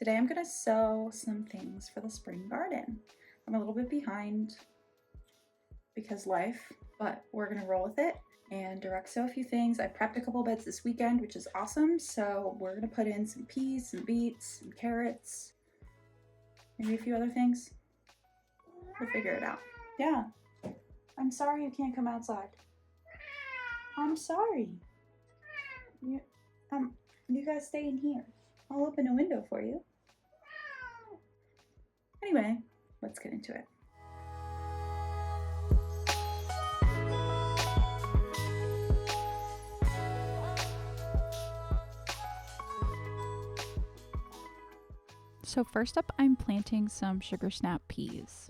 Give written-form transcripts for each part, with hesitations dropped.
Today I'm going to sow some things for the spring garden. I'm a little bit behind because life, but we're going to roll with it and direct sow a few things. I prepped a couple beds this weekend, which is awesome. So we're going to put in some peas, some beets, some carrots, maybe a few other things. We'll figure it out. Yeah. I'm sorry you can't come outside. I'm sorry. You guys stay in here. I'll open a window for you. Anyway, let's get into it. So first up, I'm planting some sugar snap peas.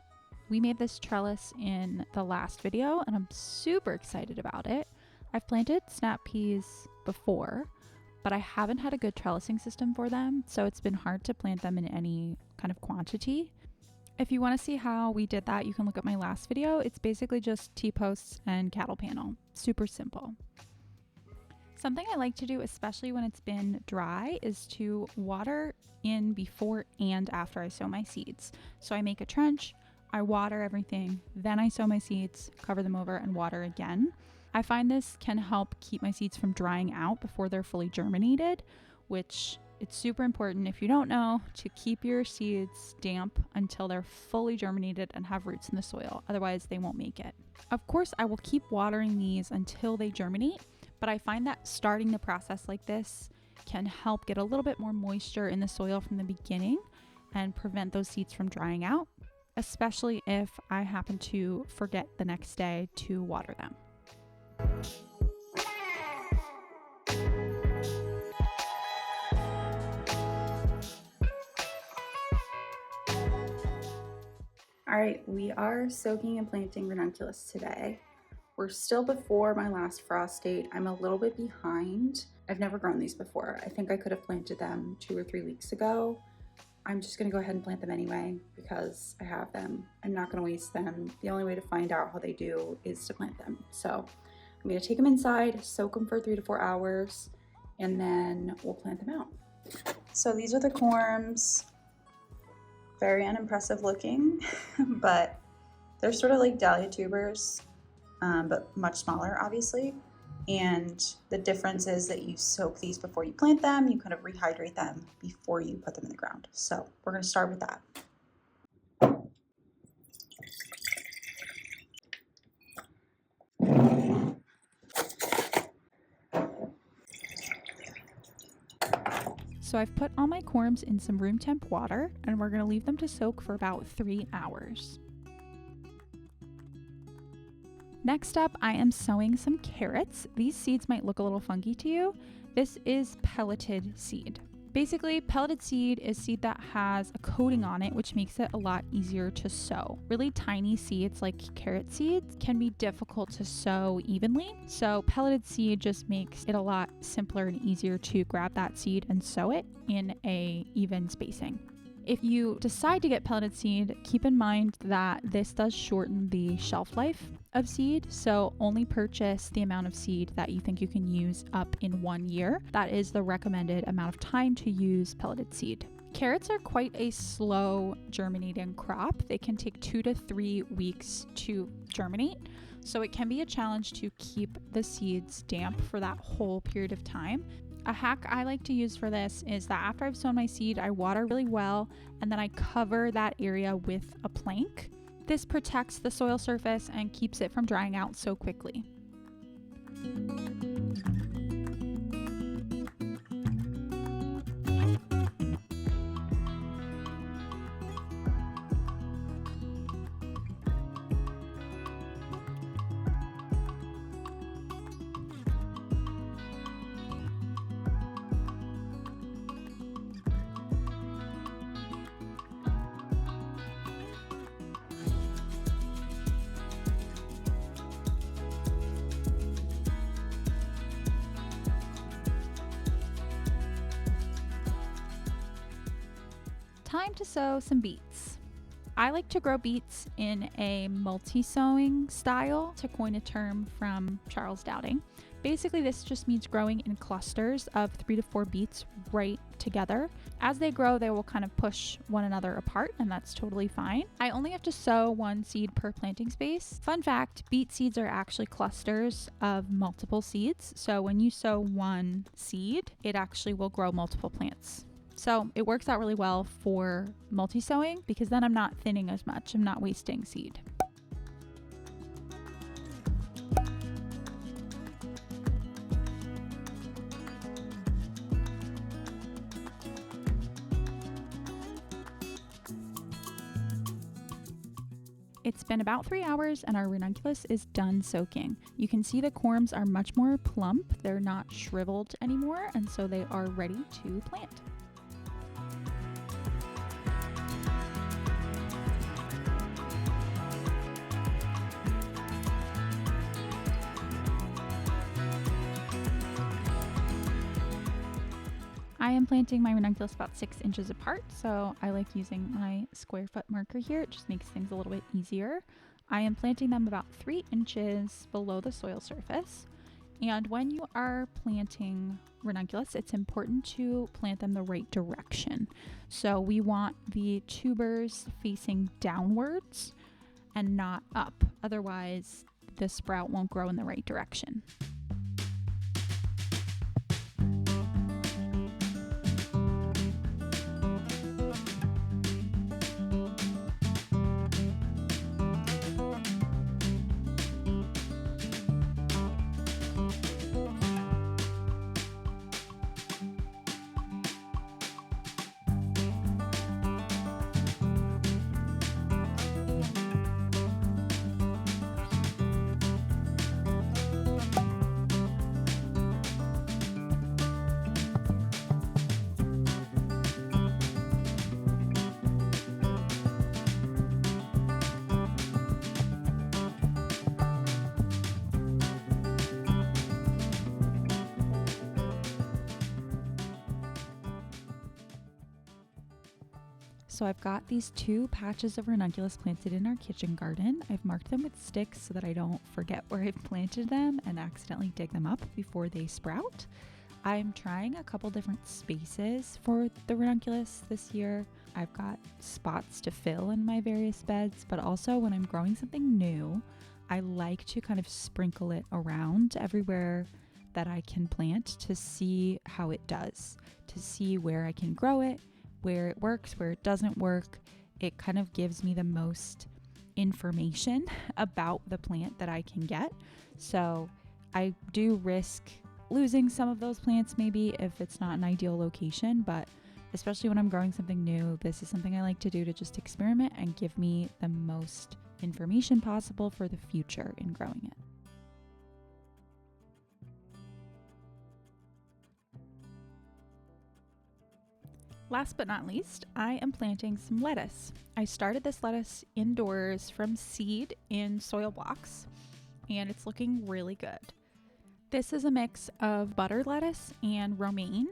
We made this trellis in the last video and I'm super excited about it. I've planted snap peas before, but I haven't had a good trellising system for them, so it's been hard to plant them in any kind of quantity. If you want to see how we did that, you can look at my last video. It's basically just T-posts and cattle panel. Super simple. Something I like to do, especially when it's been dry, is to water in before and after I sow my seeds. So I make a trench, I water everything, then I sow my seeds, cover them over, and water again. I find this can help keep my seeds from drying out before they're fully germinated, which it's super important, if you don't know, to keep your seeds damp until they're fully germinated and have roots in the soil. Otherwise, they won't make it. Of course, I will keep watering these until they germinate, but I find that starting the process like this can help get a little bit more moisture in the soil from the beginning and prevent those seeds from drying out, especially if I happen to forget the next day to water them. All right, we are soaking and planting ranunculus today. We're still before my last frost date. I'm a little bit behind. I've never grown these before. I think I could have planted them 2 or 3 weeks ago. I'm just gonna go ahead and plant them anyway because I have them. I'm not gonna waste them. The only way to find out how they do is to plant them. So I'm gonna take them inside, soak them for 3 to 4 hours, and then we'll plant them out. So these are the corms. Very unimpressive looking, but they're sort of like dahlia tubers, but much smaller, obviously. And the difference is that you soak these before you plant them. You kind of rehydrate them before you put them in the ground. So we're going to start with that. So I've put all my corms in some room temp water and we're going to leave them to soak for about 3 hours. Next up, I am sowing some carrots. These seeds might look a little funky to you. This is pelleted seed. Basically, pelleted seed is seed that has a coating on it, which makes it a lot easier to sow. Really tiny seeds like carrot seeds can be difficult to sow evenly. So pelleted seed just makes it a lot simpler and easier to grab that seed and sow it in a even spacing. If you decide to get pelleted seed, keep in mind that this does shorten the shelf life of seed, so only purchase the amount of seed that you think you can use up in 1 year. That is the recommended amount of time to use pelleted seed. Carrots are quite a slow germinating crop. They can take 2 to 3 weeks to germinate, so it can be a challenge to keep the seeds damp for that whole period of time. A hack I like to use for this is that after I've sown my seed, I water really well and then I cover that area with a plank. This protects the soil surface and keeps it from drying out so quickly. Time to sow some beets. I like to grow beets in a multi-sowing style, to coin a term from Charles Dowding. Basically, this just means growing in clusters of 3 to 4 beets right together. As they grow, they will kind of push one another apart, and that's totally fine. I only have to sow one seed per planting space. Fun fact, beet seeds are actually clusters of multiple seeds. So when you sow one seed, it actually will grow multiple plants. So it works out really well for multi-sowing because then I'm not thinning as much. I'm not wasting seed. It's been about 3 hours and our ranunculus is done soaking. You can see the corms are much more plump. They're not shriveled anymore, and so they are ready to plant. I am planting my ranunculus about 6 inches apart, so I like using my square foot marker here. It just makes things a little bit easier. I am planting them about 3 inches below the soil surface. And when you are planting ranunculus, it's important to plant them the right direction. So we want the tubers facing downwards and not up. Otherwise, the sprout won't grow in the right direction. So I've got these 2 patches of ranunculus planted in our kitchen garden. I've marked them with sticks so that I don't forget where I've planted them and accidentally dig them up before they sprout. I'm trying a couple different spaces for the ranunculus this year. I've got spots to fill in my various beds, but also when I'm growing something new, I like to kind of sprinkle it around everywhere that I can plant to see how it does, to see where I can grow it, where it works, where it doesn't work. It kind of gives me the most information about the plant that I can get. So I do risk losing some of those plants maybe if it's not an ideal location, but especially when I'm growing something new, this is something I like to do to just experiment and give me the most information possible for the future in growing it. Last but not least, I am planting some lettuce. I started this lettuce indoors from seed in soil blocks, and it's looking really good. This is a mix of butter lettuce and romaine,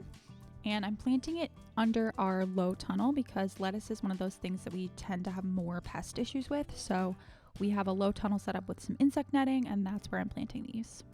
and I'm planting it under our low tunnel because lettuce is one of those things that we tend to have more pest issues with. So we have a low tunnel set up with some insect netting, and that's where I'm planting these.